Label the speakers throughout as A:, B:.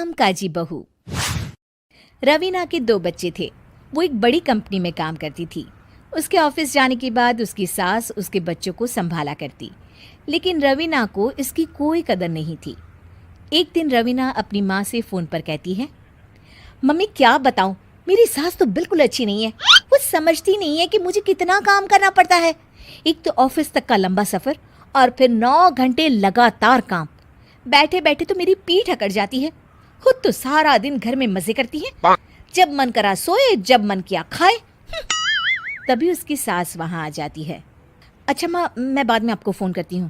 A: कामकाजी बहू। रवीना के 2 बच्चे थे। वो एक बड़ी कंपनी में काम करती थी। उसके ऑफिस जाने के बाद उसकी सास उसके बच्चों को संभाला करती, लेकिन रवीना को इसकी कोई कदर नहीं थी। एक दिन रवीना अपनी माँ से फ़ोन पर कहती है, मम्मी क्या बताऊं, मेरी सास तो बिल्कुल अच्छी नहीं है। वो समझती नहीं है कि मुझे कितना काम करना पड़ता है। एक तो ऑफिस तक का लंबा सफ़र और फिर 9 घंटे लगातार काम। बैठे बैठे तो मेरी पीठ अकड़ जाती है। खुद तो सारा दिन घर में मजे करती है, जब मन करा सोए, जब मन किया खाए। तभी उसकी सास वहाँ आ जाती है। अच्छा माँ, मैं बाद में आपको फ़ोन करती हूँ।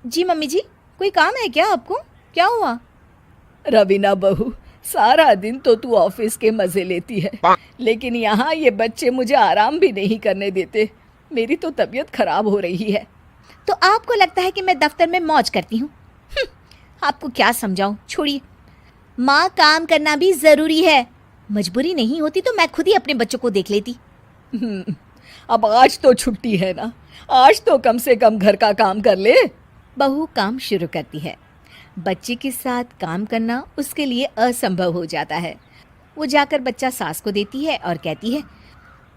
A: जी मम्मी जी, कोई काम है क्या आपको? क्या हुआ?
B: रवीना बहू, सारा दिन तो तू ऑफिस के मजे लेती है, लेकिन यहाँ ये बच्चे मुझे आराम भी नहीं करने देते। मेरी तो तबीयत खराब हो रही है।
A: तो आपको लगता है कि मैं दफ्तर में मौज करती हूँ? आपको क्या समझाऊं, छोड़िए। माँ, काम करना भी ज़रूरी है। मजबूरी नहीं होती तो मैं खुद ही अपने बच्चों को देख लेती।
B: अब आज तो छुट्टी है ना, आज तो कम से कम घर का काम कर ले।
A: बहू काम शुरू करती है। बच्चे के साथ काम करना उसके लिए असंभव हो जाता है। वो जाकर बच्चा सास को देती है और कहती है,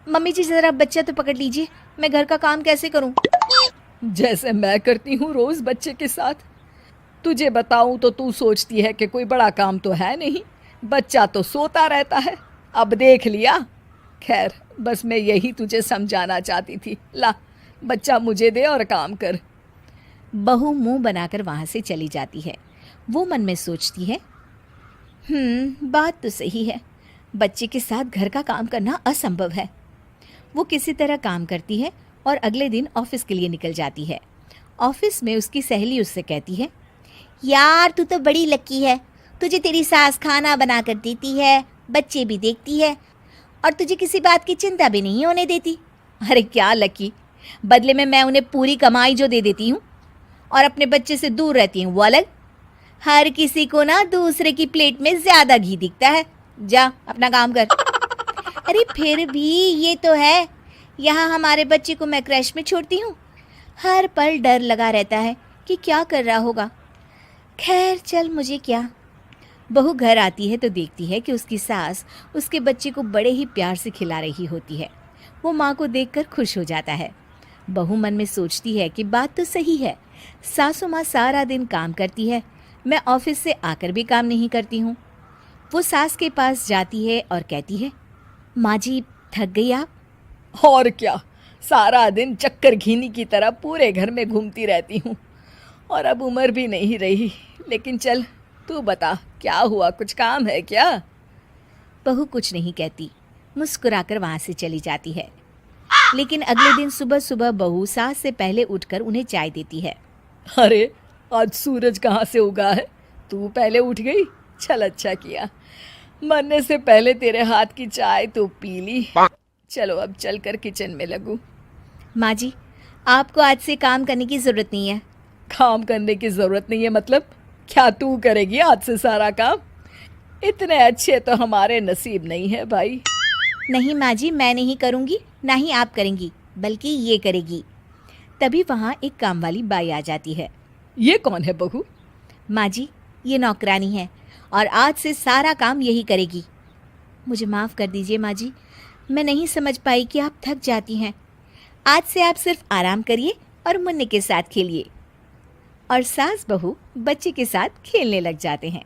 A: मम्मी जी ज़रा बच्चा तो पकड़ लीजिए, मैं घर का काम कैसे करूं?
B: जैसे मैं करती हूँ रोज बच्चे के साथ। तुझे बताऊं तो तू सोचती है कि कोई बड़ा काम तो है नहीं, बच्चा तो सोता रहता है। अब देख लिया। खैर, बस मैं यही तुझे समझाना चाहती थी। ला, बच्चा मुझे दे और काम कर।
A: बहू मुंह बनाकर वहाँ से चली जाती है। वो मन में सोचती है, बात तो सही है, बच्चे के साथ घर का काम करना असंभव है। वो किसी तरह काम करती है और अगले दिन ऑफिस के लिए निकल जाती है। ऑफिस में उसकी सहेली उससे कहती है, यार तू तो बड़ी लकी है, तुझे तेरी सास खाना बना कर देती है, बच्चे भी देखती है और तुझे किसी बात की चिंता भी नहीं होने देती। अरे क्या लकी, बदले में मैं उन्हें पूरी कमाई जो दे देती हूँ और अपने बच्चे से दूर रहती हूँ वो अलग। हर किसी को ना दूसरे की प्लेट में ज़्यादा घी दिखता है। जा अपना काम कर। अरे फिर भी ये तो है, यहाँ हमारे बच्चे को मैं क्रैश में छोड़ती हूँ, हर पल डर लगा रहता है कि क्या कर रहा होगा। खैर चल, मुझे क्या। बहू घर आती है तो देखती है कि उसकी सास उसके बच्चे को बड़े ही प्यार से खिला रही होती है। वो माँ को देखकर खुश हो जाता है। बहू मन में सोचती है कि बात तो सही है, सासू माँ सारा दिन काम करती है, मैं ऑफिस से आकर भी काम नहीं करती हूँ। वो सास के पास जाती है और कहती है, माँ जी थक गई आप?
B: और क्या, सारा दिन चक्कर घीनी की तरह पूरे घर में घूमती रहती हूँ और अब उम्र भी नहीं रही। लेकिन चल तू बता, क्या हुआ, कुछ काम है क्या?
A: बहू कुछ नहीं कहती, मुस्कुराकर वहाँ से चली जाती है। लेकिन अगले दिन सुबह सुबह बहू सास से पहले उठकर उन्हें चाय देती है।
B: अरे आज सूरज कहाँ से उगा है, तू पहले उठ गई। चल अच्छा किया, मरने से पहले तेरे हाथ की चाय तो पी ली। चलो अब चलकर किचन में लगूं।
A: माँ जी, आपको आज से काम करने की ज़रूरत नहीं है।
B: काम करने की ज़रूरत नहीं है मतलब? क्या तू करेगी आज से सारा काम? इतने अच्छे तो हमारे नसीब नहीं है भाई।
A: नहीं माँ जी, मैं नहीं करूँगी, ना ही आप करेंगी, बल्कि ये करेगी। तभी वहाँ एक काम वाली बाई आ जाती है।
B: ये कौन है बहू?
A: माँ जी, ये नौकरानी है और आज से सारा काम यही करेगी। मुझे माफ़ कर दीजिए माँ जी, मैं नहीं समझ पाई कि आप थक जाती हैं। आज से आप सिर्फ आराम करिए और मुन्ने के साथ खेलिए। और सास बहू बच्चे के साथ खेलने लग जाते हैं।